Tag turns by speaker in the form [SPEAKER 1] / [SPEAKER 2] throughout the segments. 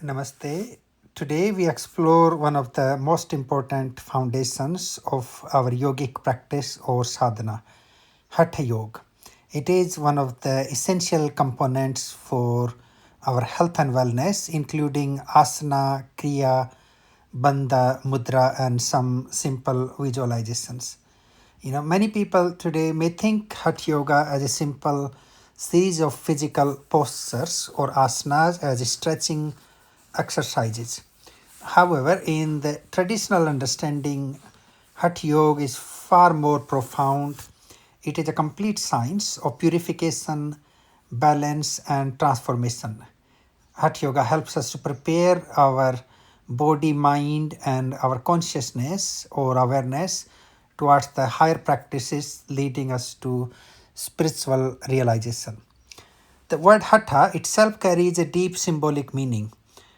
[SPEAKER 1] Namaste. Today we explore one of the most important foundations of our yogic practice or sadhana, Hatha Yoga. It is one of the essential components for our health and wellness, including Āsana, Kriyā, Bandha Mudra, and some simple visualizations. Many people today may think Hatha Yoga as a simple series of physical postures or asanas as stretching exercises. However, in the traditional understanding, Hatha Yoga is far more profound. It is a complete science of purification, balance, and transformation. Hatha Yoga helps us to prepare our body, mind, and our consciousness or awareness towards the higher practices leading us to spiritual realization. The word Hatha itself carries a deep symbolic meaning.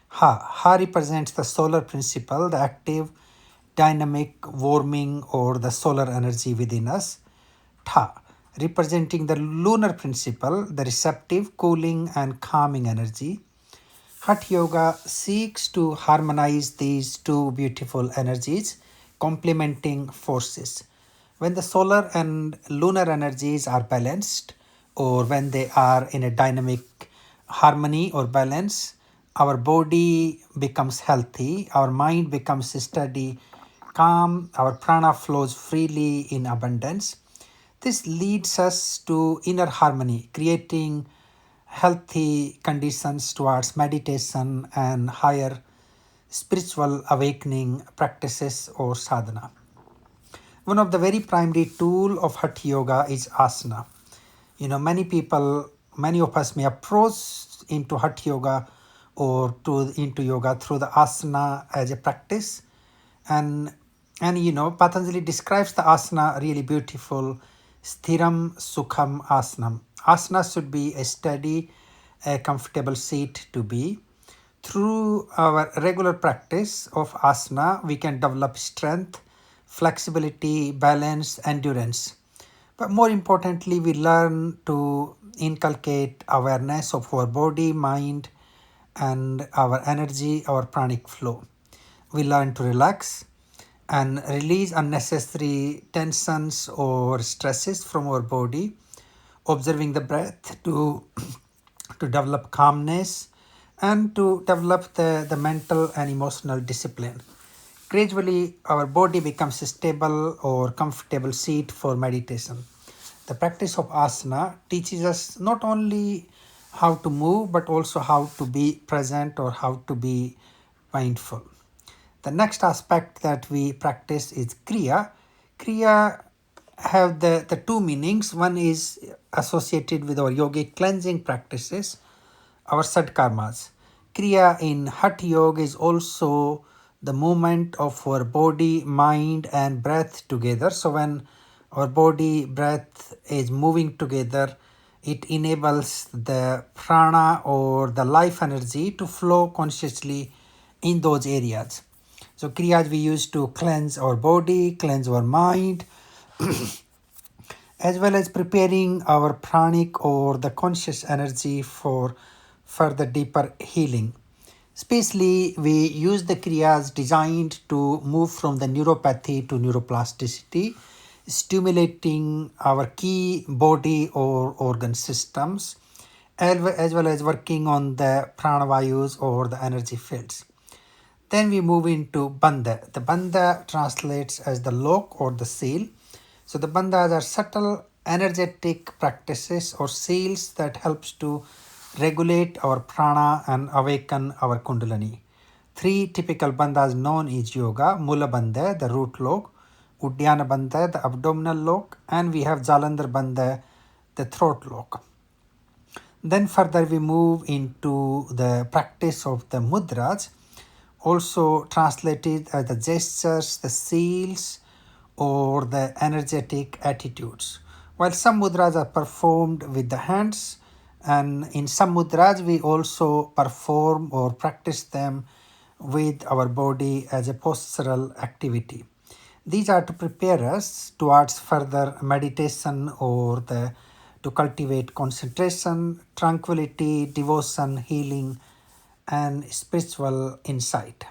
[SPEAKER 1] Ha represents the solar principle, the active, dynamic, warming, or the solar energy within us. Tha, representing the lunar principle, the receptive, cooling, and calming energy. Hatha Yoga seeks to harmonize these two beautiful energies, complementing forces. When the solar and lunar energies are balanced, or when they are in a dynamic harmony or balance, our body becomes healthy, our mind becomes steady, calm, our prana flows freely in abundance. This leads us to inner harmony, creating healthy conditions towards meditation and higher spiritual awakening practices or sadhana. One of the very primary tool of Hatha Yoga is asana. Many of us may approach into Hatha Yoga or into yoga through the asana as a practice, and Patanjali describes the asana really beautiful. Sthiram Sukham Asanam. Asana should be a steady, a comfortable seat to be. Through our regular practice of asana, we can develop strength, flexibility, balance, endurance. But more importantly, we learn to inculcate awareness of our body, mind, and our energy, our pranic flow. We learn to relax and release unnecessary tensions or stresses from our body, observing the breath to develop calmness and to develop the mental and emotional discipline. Gradually, our body becomes a stable or comfortable seat for meditation. The practice of asana teaches us not only how to move but also how to be present or how to be mindful. The next aspect that we practice is Kriyā. Kriyā have the two meanings. One is associated with our yogic cleansing practices, our sadkarmas. Kriyā in Hatha Yoga is also the movement of our body, mind, and breath together. So when our body, breath is moving together, it enables the prana or the life energy to flow consciously in those areas. So kriyas we use to cleanse our body, cleanse our mind, as well as preparing our pranic or the conscious energy for further deeper healing. Especially, we use the kriyas designed to move from the neuropathy to neuroplasticity, stimulating our key body or organ systems, as well as working on the pranavayus or the energy fields. Then we move into bandha. The bandha translates as the lock or the seal. So the bandhas are subtle energetic practices or seals that helps to regulate our prana and awaken our kundalini. Three typical bandhas known is yoga: Mula bandha, the root lock; Uddiyana bandha, the abdominal lock; and we have Jalandhar bandha, the throat lock. Then further we move into the practice of the mudras, also translated as the gestures, the seals, or the energetic attitudes. While some mudras are performed with the hands, and in some mudras we also perform or practice them with our body as a postural activity. These are to prepare us towards further meditation or to cultivate concentration, tranquility, devotion, healing, and spiritual insight.